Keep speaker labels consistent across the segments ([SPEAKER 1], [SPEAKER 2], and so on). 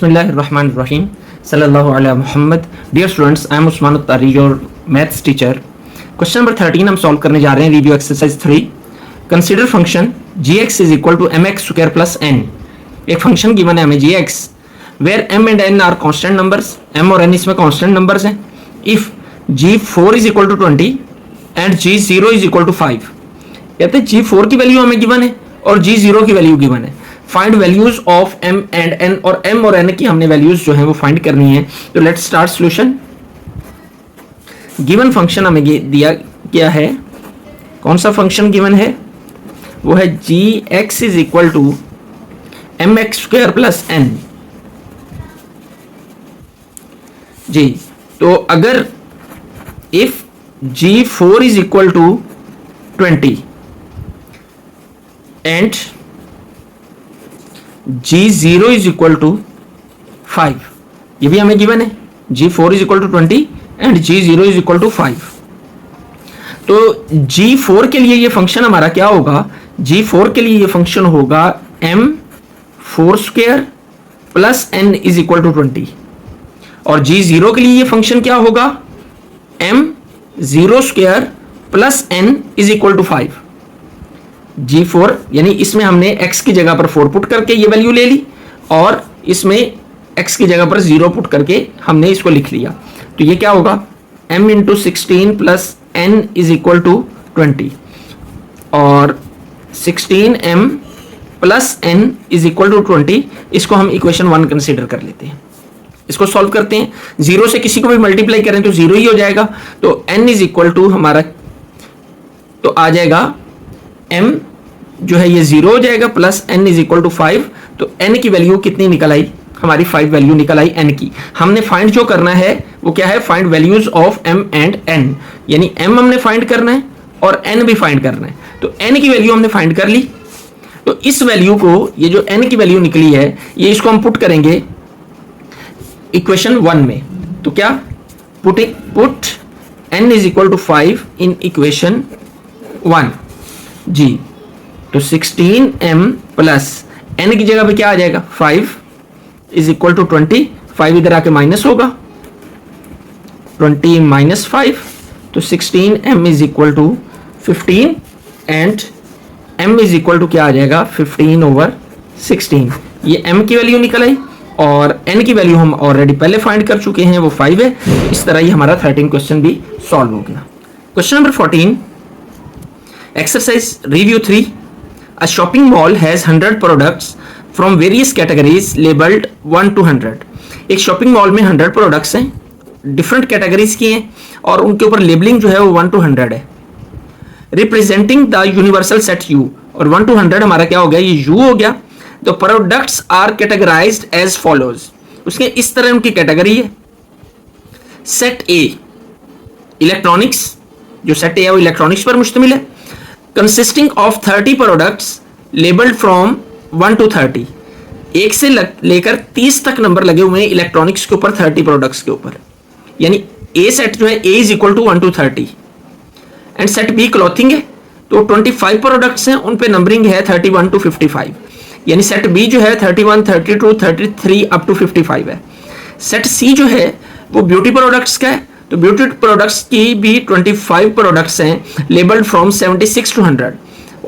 [SPEAKER 1] बिस्मिल्लाहिर्रहमानिर्रहीम सल्लल्लाहु अला Muhammad. Dear students, I am Usman Attari, your maths teacher. Question number 13 हम सॉल्व करने जा रहे हैं। Review exercise 3। Consider function gx is equal to mx square plus n। एक फंक्शन गिवन है हमें gx where m and n are constant numbers. m और n इसमें कांस्टेंट नंबर्स हैं। If g4 is equal to 20 and g0 is equal to 5। कहते हैं g4 की value हमें गिवन है और g0 की वैल्यू गिवन है। Find values of m and n, और m और n की हमने वैल्यूज जो है वो फाइंड करनी है। तो let's start solution. Given function हमें दिया गया है। कौन सा फंक्शन गिवन है? वो है gx is equal to mx square plus n। जी, तो अगर if g4 is equal to 20 and g0 is equal to 5, ये भी हमें गिवन है। g4 is equal to 20 and g0 is equal to 5। तो g4 के लिए ये फंक्शन हमारा क्या होगा? g4 के लिए ये फंक्शन होगा m4 square plus n is equal to 20, और g0 के लिए ये फंक्शन क्या होगा? m0 square plus n is equal to 5। g4 यानी इसमें हमने x की जगह पर 4 पुट करके ये वैल्यू ले ली, और इसमें x की जगह पर 0 पुट करके हमने इसको लिख लिया। तो ये क्या होगा? m into 16 plus n is equal to 20, और 16m plus n is equal to 20। इसको हम इक्वेशन 1 कंसीडर कर लेते हैं। इसको सॉल्व करते हैं। 0 से किसी को भी मल्टीप्लाई करें तो 0 ही हो जाएगा। तो n इज इक्वल टू हमारा तो आ जाएगा m जो है ये 0 हो जाएगा, plus n is equal to 5। तो n की वैल्यू कितनी निकल आई? हमारी 5 वैल्यू निकल आई n की। हमने फाइंड जो करना है वो क्या है? Find values of m and n, यानी m हमने फाइंड करना है और n भी फाइंड करना है। तो n की वैल्यू हमने फाइंड कर ली। तो इस वैल्यू को, ये जो n की वैल्यू निकली है, ये इसको हम पुट करेंगे इक्वेशन 1 में। तो क्या put n is equal to 5 in equation 1 जी। तो 16m प्लस n की जगह पे क्या आ जाएगा? 5 इज इक्वल टू 20। 5 इधर आके माइनस होगा, 20 माइनस 5, तो 16m is equal to 15 and m is equal to क्या आ जाएगा? 15 ओवर 16। ये m की वैल्यू निकल आई, और n की वैल्यू हम ऑलरेडी पहले फाइंड कर चुके हैं, वो 5 है। इस तरह ही हमारा 13 क्वेश्चन भी सॉल्व हो गया। Question number 14, exercise review 3। A shopping mall has 100 products from various categories labeled 1 to 100। एक शॉपिंग मॉल में 100 प्रोडक्ट्स हैं, डिफरेंट कैटेगरीज की हैं, और उनके ऊपर लेबलिंग जो है वो 1 to 100 है। Representing the universal set U, और 1 to 100 हमारा क्या हो गया? ये U हो गया। तो products are categorized as follows. उसके इस तरह उनकी कैटेगरी है। सेट A इलेक्ट्रॉनिक्स, जो सेट A है वो इलेक्ट्रॉनिक्स पर मुश्तमिल है। Consisting of 30 products labelled from 1 to 30। 1 से लेकर 30 तक नंबर लगे हुए हैं इलेक्ट्रॉनिक्स के ऊपर, 30 प्रोडक्ट्स के ऊपर। यानी ए सेट जो है A is equal to 1 to 30। And set B clothing है, तो 25 प्रोडक्ट्स हैं, उन पे नंबरिंग है 31 to 55। यानी सेट बी जो है 31, 32, 33 अप टू 55 है। सेट सी जो है वो ब्यूटी प्रोडक्ट्स का है, तो ब्यूटी प्रोडक्ट्स की भी 25 प्रोडक्ट्स हैं लेबल्ड फ्रॉम 76 to 100,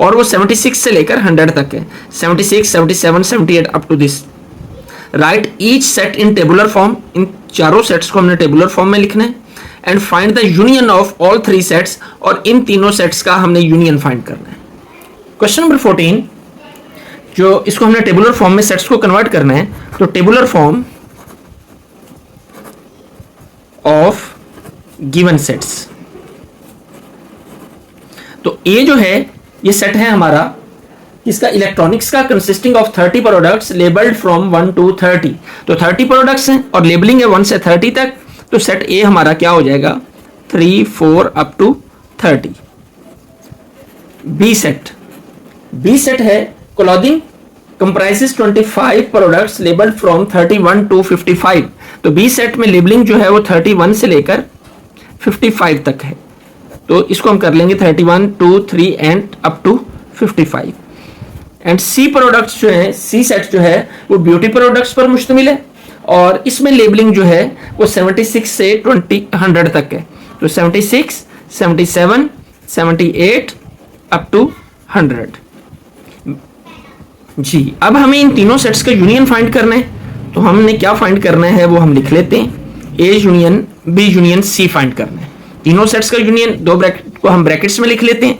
[SPEAKER 1] और वो 76 से लेकर 100 तक है। 76, 77, 78 up to this. Right each set in tabular form. इन चारों सेट्स को हमने टेबुलर फॉर्म में लिखना है। And find the union of all 3 sets, और इन तीनों सेट्स का हमने यूनियन फाइंड करना है। क्वेश्चन नंबर 14, जो इसको हमने टेबुलर फॉर्म में सेट्स को कन्वर्ट करना है। तो tabular form of given sets. तो ए जो है ये सेट है हमारा इसका इलेक्ट्रॉनिक्स का, consisting of 30 products labelled from 1 to 30। तो 30 प्रोडक्ट्स हैं और लेबलिंग है 1 से 30 तक। तो सेट ए हमारा क्या हो जाएगा? 3, 4 अप टू 30। बी सेट है clothing, comprises 25 products labelled from 31 to 55। तो बी सेट में लेबलिंग जो है वो 31 से लेकर 55 तक है। तो इसको हम कर लेंगे 31, 2, 3 and up to 55। And C products जो है, सी सेट जो है वो ब्यूटी प्रोडक्ट्स पर मुश्तमिल है और इसमें लेबलिंग जो है वो 76 से 100 तक है। तो 76, 77, 78 अप टू 100। जी, अब हमें इन तीनों सेट्स का यूनियन फाइंड करना है। तो हमने क्या फाइंड करना है वो हम लिख लेते हैं, A union B union C find करना है। तीनों सेट्स का यूनियन, दो ब्रैकेट को हम ब्रैकेट्स में लिख लेते हैं।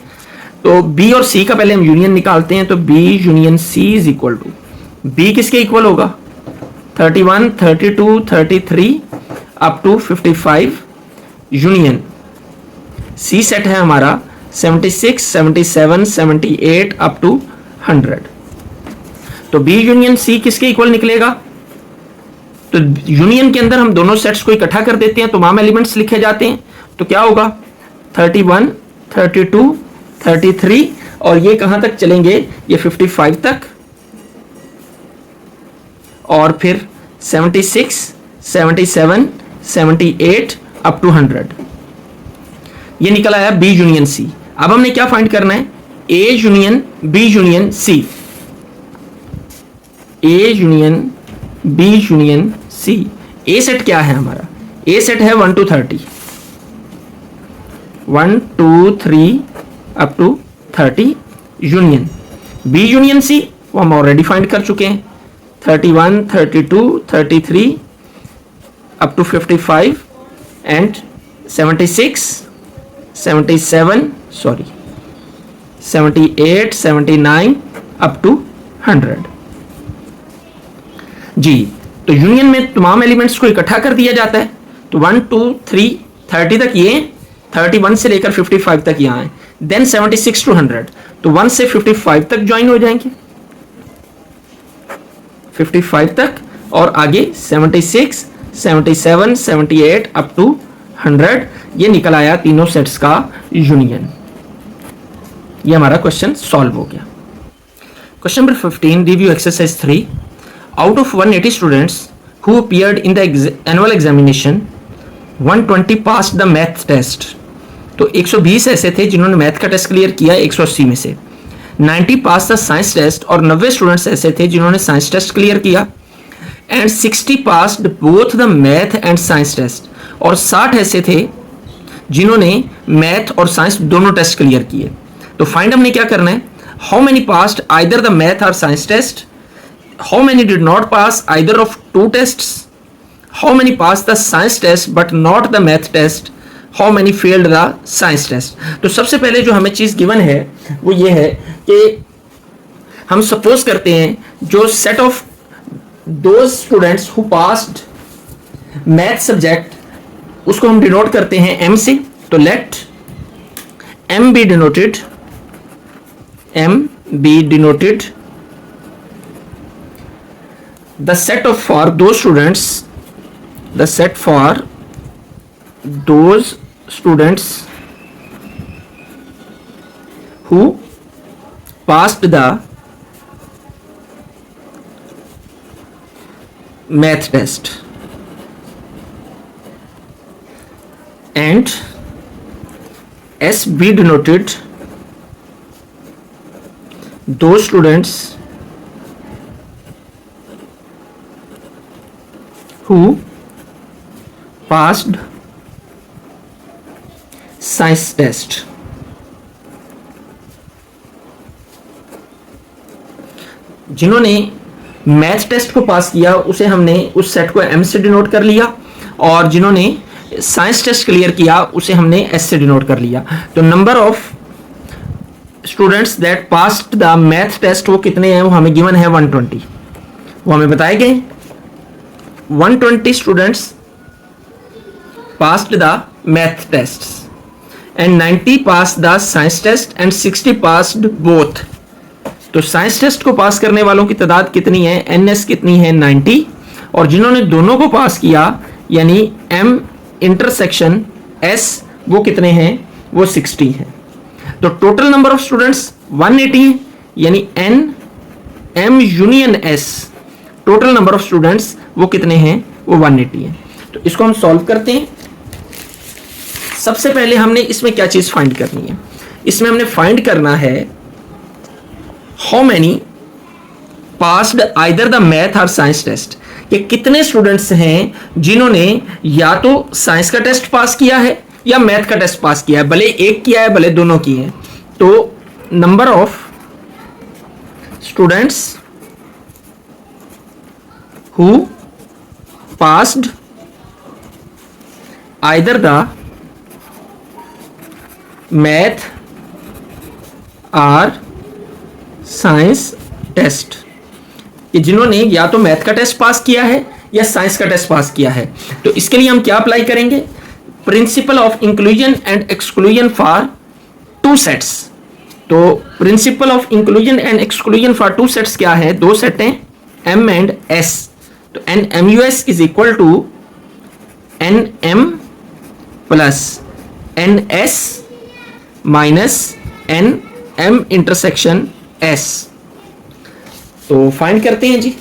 [SPEAKER 1] तो बी और सी का पहले हम यूनियन निकालते हैं। तो B union C is equal to, B किसके इक्वल होगा, 31, 32, 33 up to 55 union C set है हमारा 76, 77, 78 अप टू 100। तो बी यूनियन सी किसके इक्वल निकलेगा, तो यूनियन के अंदर हम दोनों सेट्स को इकट्ठा कर देते हैं, तमाम एलिमेंट्स लिखे जाते हैं। तो क्या होगा 31, 32, 33 और ये कहां तक चलेंगे, ये 55 तक, और फिर 76, 77, 78 अप टू 100। ये निकल आया बी यूनियन सी। अब हमने क्या फाइंड करना है, A union B union C. A union B union C. A set क्या है हमारा, ए सेट है 1 to 30, 1, 2, 3 up to 30 union. B union C वो हम ऑलरेडी फाइंड कर चुके हैं, 31, 32, 33 up to 55 and 76, 77 sorry 78, 79 up to 100। जी, तो यूनियन में तमाम एलिमेंट्स को इकट्ठा कर दिया जाता है। तो 1, 2, 3, 30 तक ये, 31 से लेकर 55 तक यहाँ है, देन 76 to 100, तो 1 से 55 तक ज्वाइन हो जाएंगे, 55 तक, और आगे 76, 77, 78 अप टू 100। ये निकल आया तीनों सेट्स का यूनियन। ये हमारा क्वेश्चन सॉल्व हो गया। Question number 15, review exercise 3। Out of 180 students who appeared in the annual examination, 120 passed the math test. तो 120 ऐसे थे जिन्होंने मैथ का टेस्ट क्लियर किया 180 में से, 90 पास द साइंस टेस्ट, और 90 स्टूडेंट्स ऐसे थे जिन्होंने साइंस टेस्ट क्लियर किया, and 60 passed both the math and science test, और 60 ऐसे थे जिन्होंने मैथ और साइंस दोनों टेस्ट क्लियर किए। तो फाइंड हमने क्या करना है, how many passed either the math और science test, how many did not pass either of two tests, how many passed the science test but not the math test, how many failed the science test। तो सबसे पहले जो हमें चीज given है वो ये है कि हम सपोज करते हैं जो set of those students who passed math subject उसको हम डिनोट करते हैं m से। तो late m be denoted the set of for those students, the set for those students who passed the math test, and S be denoted those students who passed science test। जिन्होंने math test को पास किया उसे हमने उस set को m से denote कर लिया, और जिन्होंने साइंस टेस्ट क्लियर किया उसे हमने s से डिनोट कर लिया। तो number of students that passed the math test वो कितने हैं, वो हमें गिवन है 120, वो हमें बताए गए 120 students passed the math tests and 90 passed the science test and 60 passed both। तो साइंस टेस्ट को पास करने वालों की तादाद कितनी है, NS कितनी है 90, और जिन्होंने दोनों को पास किया यानी M इंटरसेक्शन S वो कितने हैं, वो 60 है। तो टोटल नंबर ऑफ स्टूडेंट्स 180 है, यानी M union S total number of students वो कितने हैं, वो 180 है। तो इसको हम सॉल्व करते हैं। सबसे पहले हमने इसमें क्या चीज फाइंड करनी है, इसमें हमने फाइंड करना है how many passed either the math और साइंस टेस्ट, कि कितने स्टूडेंट्स हैं जिन्होंने या तो साइंस का टेस्ट पास किया है या मैथ का टेस्ट पास किया है, भले एक किया है भले दोनों किए हैं। तो number of students who passed either the math or science test, कि जिन्होंने या तो मैथ का टेस्ट पास किया है या साइंस का टेस्ट पास किया है। तो इसके लिए हम क्या अप्लाई करेंगे, principle of inclusion and exclusion for two sets. तो principle of inclusion and exclusion for two sets क्या है, दो सेट हैं एम एंड एस। तो N M U S is equal to N M plus N S minus N M intersection S. तो find करते हैं जी।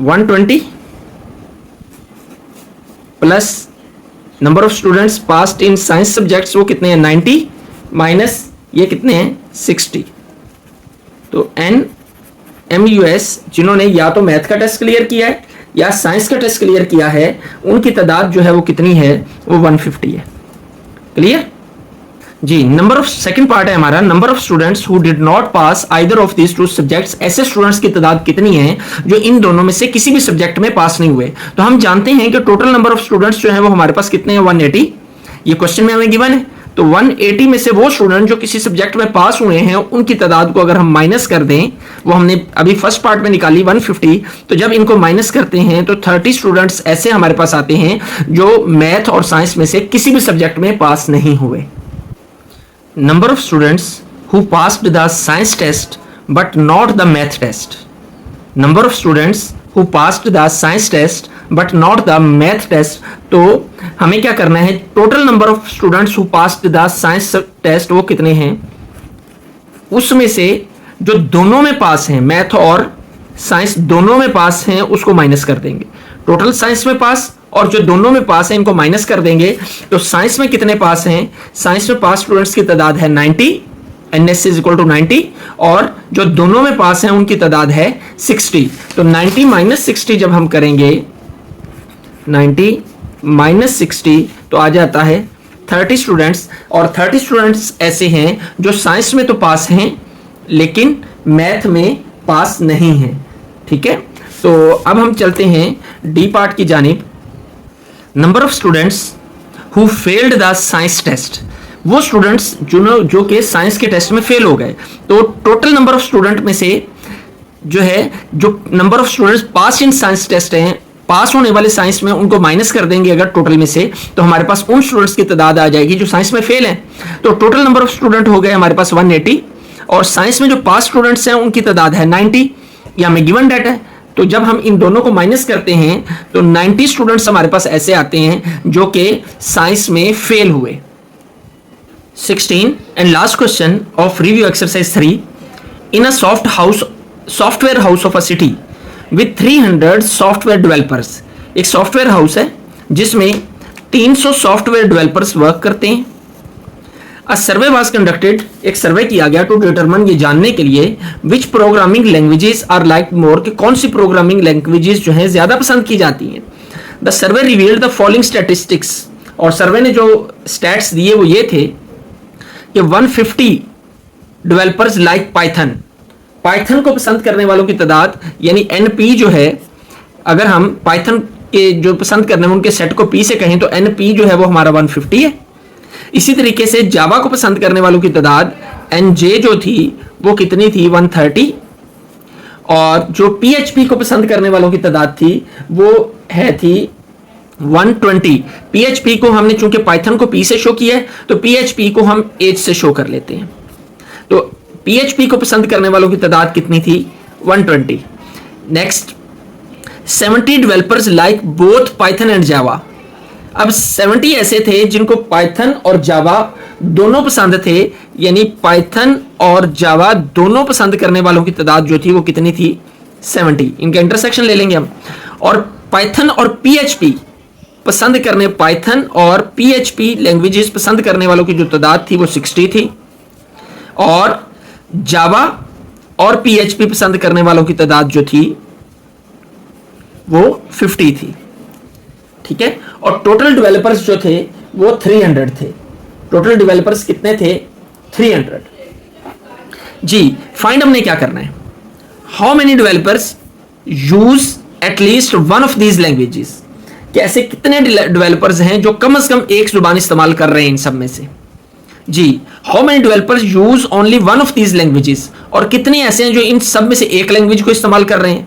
[SPEAKER 1] 120 plus number of students passed in science subjects वो कितने हैं 90 माइनस ये कितने हैं 60। तो एन एम यू एस जिन्होंने या तो मैथ का टेस्ट क्लियर किया है या साइंस का टेस्ट क्लियर किया है, उनकी तादाद जो है वो कितनी है, वो 150 है। क्लियर जी। नंबर ऑफ सेकंड पार्ट है हमारा, number of students who did not pass either of these two subjects. ऐसे स्टूडेंट्स की तादाद कितनी है जो इन दोनों में से किसी भी सब्जेक्ट में पास नहीं हुए। तो हम जानते हैं कि टोटल नंबर ऑफ स्टूडेंट्स जो है वो हमारे पास कितने हैं 180। ये क्वेश्चन में हमें गिवन है। तो 180 में से वो स्टूडेंट जो किसी सब्जेक्ट में पास हुए हैं उनकी तादाद को अगर हम माइनस कर दें, वो हमने अभी फर्स्ट पार्ट में निकाली 150, तो जब इनको माइनस करते हैं तो 30 स्टूडेंट्स ऐसे हमारे पास आते हैं जो मैथ और साइंस में से किसी भी सब्जेक्ट में पास नहीं हुए। Number of students who passed the science test but not the math test. Number of students who passed the science test but not the math test. तो हमें क्या करना है, total number of students who passed the science test वो कितने हैं, उसमें से जो दोनों में पास हैं, मैथ और साइंस दोनों में पास हैं, उसको माइनस कर देंगे। टोटल साइंस में पास और जो दोनों में पास हैं इनको माइनस कर देंगे। तो साइंस में कितने पास हैं, साइंस में पास स्टूडेंट्स की तादाद है 90, एनएस इज इक्वल टू 90, और जो दोनों में पास हैं उनकी तादाद है 60। तो 90 माइनस 60 जब हम करेंगे, 90 माइनस 60 तो आ जाता है 30 स्टूडेंट्स। और 30 स्टूडेंट्स ऐसे हैं जो साइंस में तो पास हैं लेकिन मैथ में पास नहीं हैं। ठीक है, तो अब हम चलते हैं डी पार्ट की जानिब। Number of students who failed the science test, वो स्टूडेंट्स जो कि साइंस के टेस्ट में फेल हो गए। तो टोटल नंबर ऑफ स्टूडेंट में से जो है, जो number of students pass in science test हैं, पास होने वाले साइंस में, उनको माइनस कर देंगे अगर टोटल में से, तो हमारे पास उन स्टूडेंट्स की तादाद आ जाएगी जो साइंस में फेल हैं। तो टोटल नंबर ऑफ स्टूडेंट हो गए हमारे पास 180, और साइंस में जो पास स्टूडेंट्स हैं उनकी तादाद है 90। ये हमें गिवन डाटा है। तो जब हम इन दोनों को माइनस करते हैं तो 90 स्टूडेंट्स हमारे पास ऐसे आते हैं जो कि साइंस में फेल हुए। 16 and last question of review exercise 3। In a software house of a city with 300 software developers. एक सॉफ्टवेयर हाउस है जिसमें 300 सॉफ्टवेयर डेवलपर्स वर्क करते हैं। अ सर्वे वाज कंडक्टेड, एक सर्वे किया गया टू डिटरमाइन, ये जानने के लिए which programming languages are like more, कि कौन सी प्रोग्रामिंग लैंग्वेजेस जो हैं ज्यादा पसंद की जाती हैं। The survey revealed the following statistics, और सर्वे ने जो स्टैट्स दिए वो ये थे कि 150 डेवलपर्स लाइक पाइथन, पाइथन को पसंद करने वालों की तादाद यानी एनपी जो है, अगर हम पाइथन के जो पसंद करने में उनके सेट को पी से कहें तो एनपी जो है वो हमारा 150 है। इसी तरीके से जावा को पसंद करने वालों की तादाद एनजे जो थी वो कितनी थी 130, और जो पीएचपी को पसंद करने वालों की तादाद थी वो थी 120। पीएचपी को हमने चूंकि पाइथन को पी से शो किया है तो पीएचपी को हम एच से शो कर लेते हैं। तो पीएचपी को पसंद करने वालों की तादाद कितनी थी 120। Next 70 developers like both Python and Java. अब 70 ऐसे थे जिनको पाइथन और जावा दोनों पसंद थे, यानी पाइथन और जावा दोनों पसंद करने वालों की तादाद जो थी वो कितनी थी 70। इनका इंटरसेक्शन ले लेंगे हम। और पाइथन और पीएचपी पसंद करने, पाइथन और पीएचपी लैंग्वेजेस पसंद करने वालों की जो तादाद थी वो 60 थी, और जावा और PHP पसंद करने वालों की तादाद जो थी वो 50 थी, ठीक है। और टोटल डेवलपर्स जो थे वो 300 थे। टोटल डेवलपर्स कितने थे? 300। जी, फाइंड हमने क्या करना है, how many developers use at least one of these languages, कि ऐसे कितने डेवलपर्स हैं जो कम से कम एक जुबान इस्तेमाल कर रहे हैं इन सब में से। जी, how many developers use only one of these languages, और कितने ऐसे हैं जो इन सब में से एक लैंग्वेज को इस्तेमाल कर रहे हैं।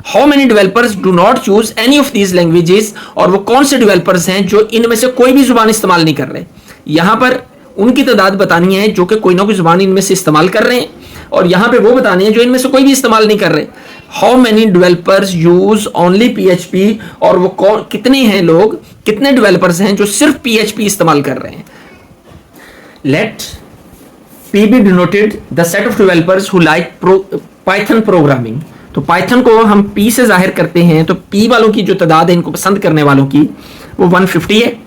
[SPEAKER 1] How many developers do not use any of these languages, और वो कौन से डेवलपर्स हैं जो इनमें से कोई भी जुबान इस्तेमाल नहीं कर रहे। यहां पर उनकी तादाद बतानी है जो कि कोई ना कोई जुबान इनमें से इस्तेमाल कर रहे हैं, और यहां पे वो बतानी है जो इनमें से कोई भी इस्तेमाल नहीं कर रहे। How many developers use only PHP, और वो कितने हैं लोग, कितने डेवलपर्स हैं जो सिर्फ PHP इस्तेमाल कर रहे हैं। Let P be denoted the set of developers who like Python programming। तो Python को हम P से जाहिर करते हैं, तो P वालों की जो तादाद है इनको पसंद करने वालों की वो 150 है।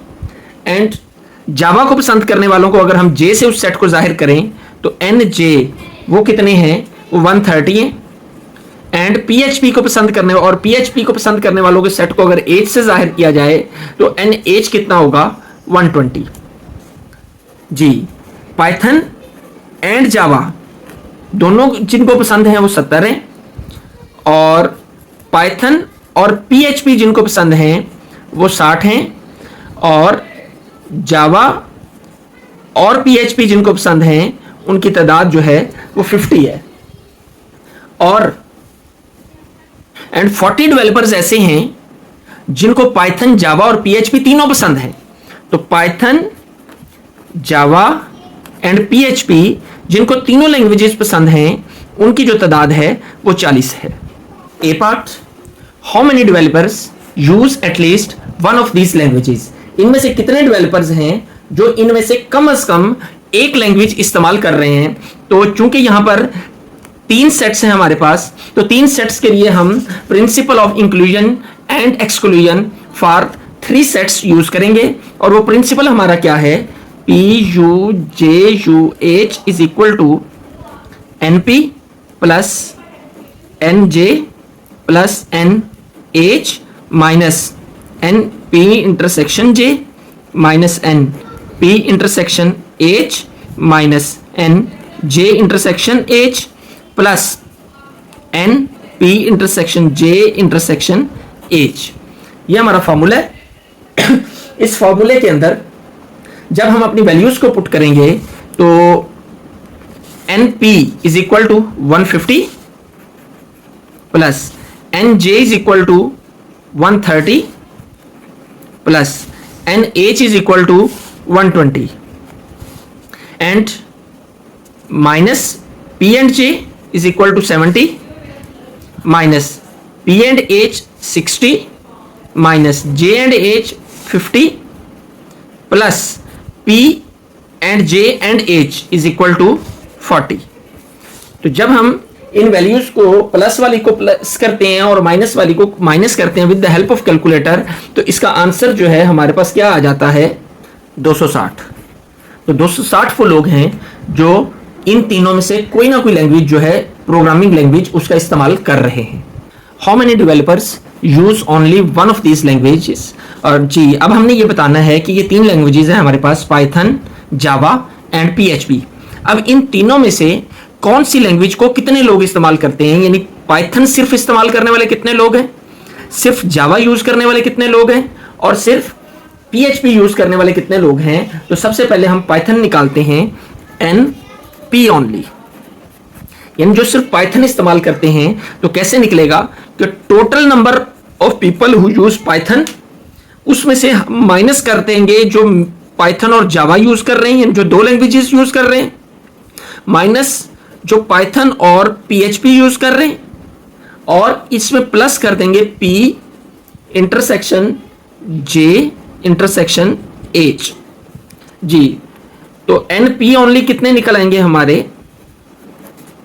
[SPEAKER 1] एंड जावा को पसंद करने वालों को अगर हम J से उस सेट को जाहिर करें तो NJ वो कितने हैं, वो 130 हैं। एंड PHP को पसंद करने और PHP को पसंद करने वालों के सेट को अगर H से जाहिर किया जाए तो NH कितना होगा, 120। जी, पाइथन एंड जावा दोनों जिनको पसंद है वो 70 हैं, और पाइथन और PHP जिनको पसंद हैं वो 60 हैं, और जावा और PHP जिनको पसंद हैं उनकी तादाद जो है वो 50 है। और 40 डेवलपर्स ऐसे हैं जिनको पाइथन, जावा और PHP तीनों पसंद हैं। तो पाइथन, जावा एंड PHP जिनको तीनों लैंग्वेजेस पसंद हैं उनकी जो तादाद है वो 40 है। A part, how many developers use at least one of these languages, इनमें से कितने डेवलपर्स हैं जो इनमें से कम एक लैंग्वेज इस्तेमाल कर रहे हैं। तो चूंकि यहां पर 3 सेट्स हैं हमारे पास, तो 3 सेट्स के लिए हम principle of inclusion and exclusion for 3 sets use करेंगे। और वो प्रिंसिपल हमारा क्या है, PUJUH is equal to NP plus NJ plus NH minus NP intersection J minus NP intersection H minus NJ intersection H plus NP intersection J intersection H। ये हमारा formula है। इस फॉर्मूले के अंदर जब हम अपनी वैल्यूज को पुट करेंगे तो NP is equal to 150 plus NJ is equal to 130 plus NH is equal to 120 and minus P and J is equal to 70 minus P and H 60 minus J and H 50 plus P and J and H is equal to 40। तो जब हम इन values को plus वाली को plus करते हैं और minus वाली को माइनस करते हैं with the help of calculator, तो इसका आंसर जो है हमारे पास क्या आ जाता है, 260। तो 260 वो लोग हैं जो इन तीनों में से कोई ना कोई लैंग्वेज जो है प्रोग्रामिंग लैंग्वेज उसका इस्तेमाल कर रहे हैं। How many developers use only one of these languages. और जी, अब हमने ये बताना है कि ये 3 लैंग्वेजेस हैं हमारे पास, पाइथन, जावा एंड PHP। अब इन तीनों में से कौन सी लैंग्वेज को कितने लोग इस्तेमाल करते हैं, यानी पाइथन सिर्फ इस्तेमाल करने वाले कितने लोग हैं, सिर्फ जावा यूज करने वाले कितने लोग हैं, और सिर्फ PHP यूज करने वाले कितने लोग हैं। तो सबसे पहले हम पाइथन निकालते हैं, NP ओनली, यानी जो सिर्फ पाइथन इस्तेमाल करते हैं। तो कैसे निकलेगा कि total number of people who use Python, उसमें से हम माइनस कर देंगे जो पाइथन और जावा यूज कर रहे हैं, जो 2 लैंग्वेजेस यूज कर रहे हैं, माइनस जो पाइथन और PHP यूज कर रहे हैं, और इसमें प्लस कर देंगे P intersection J intersection H। जी, तो NP ओनली कितने निकल आएंगे हमारे,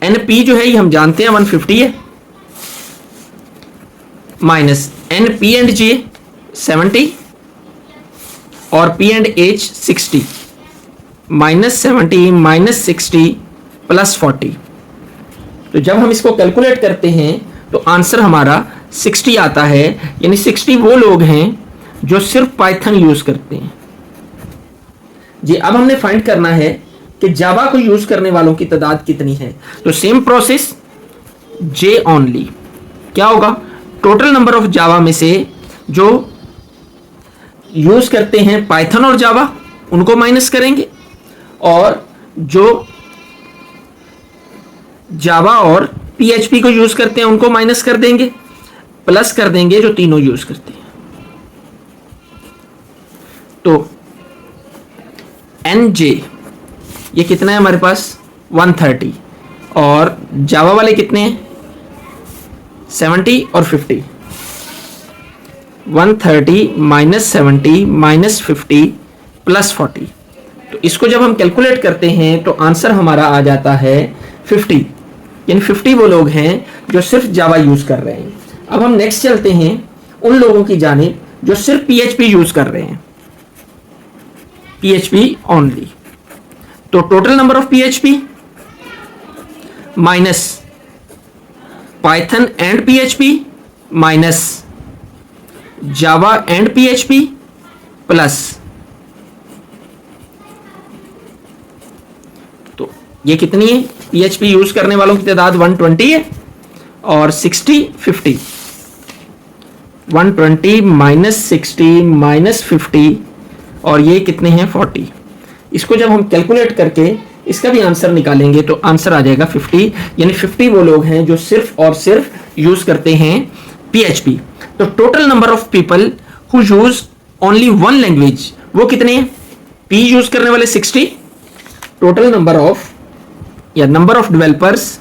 [SPEAKER 1] NP जो है ये हम जानते हैं 150 है, माइनस NP एंड J 70 और P and H 60, minus 70 minus 60 plus 40। तो जब हम इसको कैलकुलेट करते हैं तो आंसर हमारा 60 आता है, यानी 60 वो लोग हैं जो सिर्फ पाइथन यूज करते हैं जी। अब हमने फाइंड करना है कि जावा को यूज करने वालों की तादाद कितनी है। तो सेम प्रोसेस, जे ओनली क्या होगा, टोटल नंबर ऑफ जावा में से जो यूज करते हैं पाइथन और जावा उनको माइनस करेंगे, और जो जावा और पीएचपी को यूज करते हैं उनको माइनस कर देंगे, प्लस कर देंगे जो तीनों यूज करते हैं। तो एनजे ये कितना है हमारे पास 130, और जावा वाले कितने हैं 70 और 50। 130 माइनस 70 माइनस 50 प्लस 40। तो इसको जब हम कैलकुलेट करते हैं तो आंसर हमारा आ जाता है 50, यानी 50 वो लोग हैं जो सिर्फ जावा यूज कर रहे हैं। अब हम नेक्स्ट चलते हैं उन लोगों की जानिब जो सिर्फ पीएचपी यूज कर रहे हैं, पीएचपी ओनली। तो total number of PHP minus Python and PHP minus Java and PHP plus, तो ये कितनी है, पीएचपी यूज करने वालों की तादाद 120 है, और 60 50, 120 माइनस 60 माइनस 50, और ये कितने हैं 40। इसको जब हम कैलकुलेट करके इसका भी आंसर निकालेंगे तो आंसर आ जाएगा 50, यानी 50 वो लोग हैं जो सिर्फ और सिर्फ यूज करते हैं पीएचपी। तो total number of people who use only one language वो कितने हैं, पी यूज करने वाले 60, टोटल नंबर ऑफ या number of developers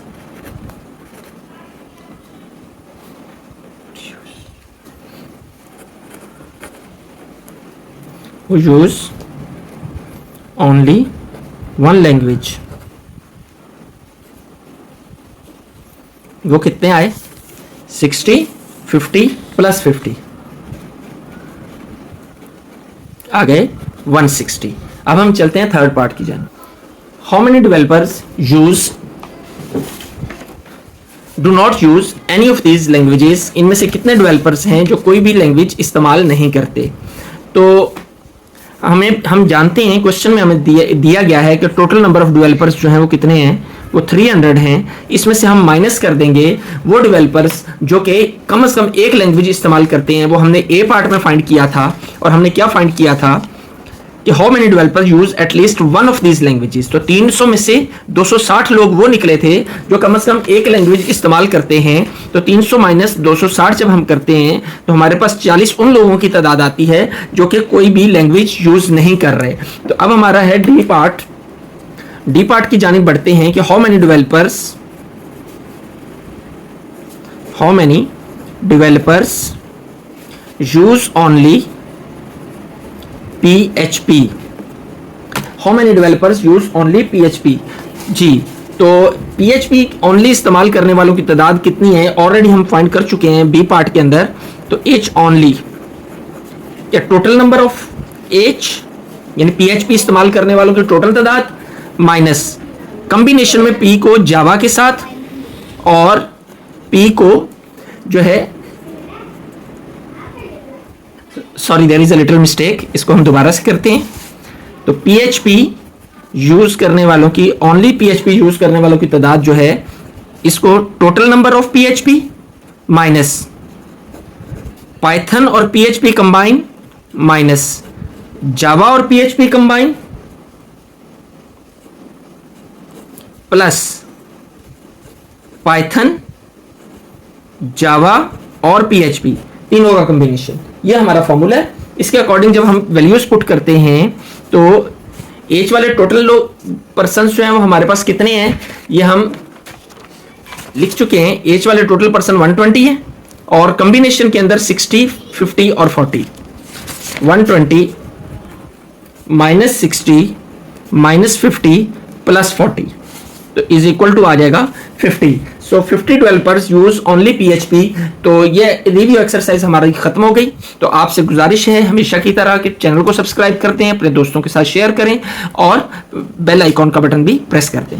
[SPEAKER 1] who use only one language वो कितने आए 60 50 प्लस 50 आ गए 160। अब हम चलते हैं थर्ड पार्ट की जान। How many developers use do not use any of these languages, इनमें से कितने डेवलपर्स हैं जो कोई भी लैंग्वेज इस्तेमाल नहीं करते। तो हम जानते हैं क्वेश्चन में हमें दिया गया है कि टोटल नंबर ऑफ डेवलपर्स जो हैं वो कितने हैं, वो 300 हैं। इसमें से हम माइनस कर देंगे वो डेवलपर्स जो कि कम से कम एक लैंग्वेज इस्तेमाल करते हैं। वो हमने ए पार्ट में फाइंड किया था, और हमने क्या फाइंड किया था कि how many developers use at least one of these languages. तो 300 में से 260 लोग वो निकले थे जो कम से कम एक लैंग्वेज इस्तेमाल करते हैं। तो 300 माइनस 260 जब हम करते हैं तो हमारे पास 40 उन लोगों की तादाद आती है जो कि कोई भी लैंग्वेज यूज नहीं कर रहे। तो अब हमारा है डी पार्ट। डी पार्ट की जानिब बढ़ते हैं कि how many developers use only PHP। How many developers use only PHP जी। तो PHP ओनली इस्तेमाल करने वालों की तादाद कितनी है ऑलरेडी हम फाइंड कर चुके हैं बी पार्ट के अंदर। तो H ओनली या टोटल नंबर ऑफ H यानी PHP इस्तेमाल करने वालों की टोटल तादाद माइनस कॉम्बिनेशन में P को जावा के साथ और P को जो है, sorry there is a little mistake, इसको हम दोबारा से करते हैं। तो PHP यूज करने वालों की ओनली PHP यूज करने वालों की तादाद जो है, इसको total number of PHP minus Python और PHP कंबाइन माइनस जावा और PHP combine plus Python Java और PHP तीनों का कॉम्बिनेशन, ये हमारा फॉर्मूला है। इसके अकॉर्डिंग जब हम वैल्यूज पुट करते हैं तो एच वाले टोटल लोग पर्सन जो हैं वो हमारे पास कितने हैं, ये हम लिख चुके हैं। एच वाले टोटल पर्सन 120 है, और कॉम्बिनेशन के अंदर 60 50 और 40, 120 माइनस 60 माइनस 50 प्लस 40, तो इज इक्वल टू आ जाएगा 50। सो 50 डेवलपर्स यूज ओनली PHP। तो ये रिव्यू एक्सरसाइज हमारी खत्म हो गई। तो आपसे गुजारिश है हमेशा की तरह कि चैनल को सब्सक्राइब करते हैं, अपने दोस्तों के साथ शेयर करें और बेल आइकॉन का बटन भी प्रेस कर दें।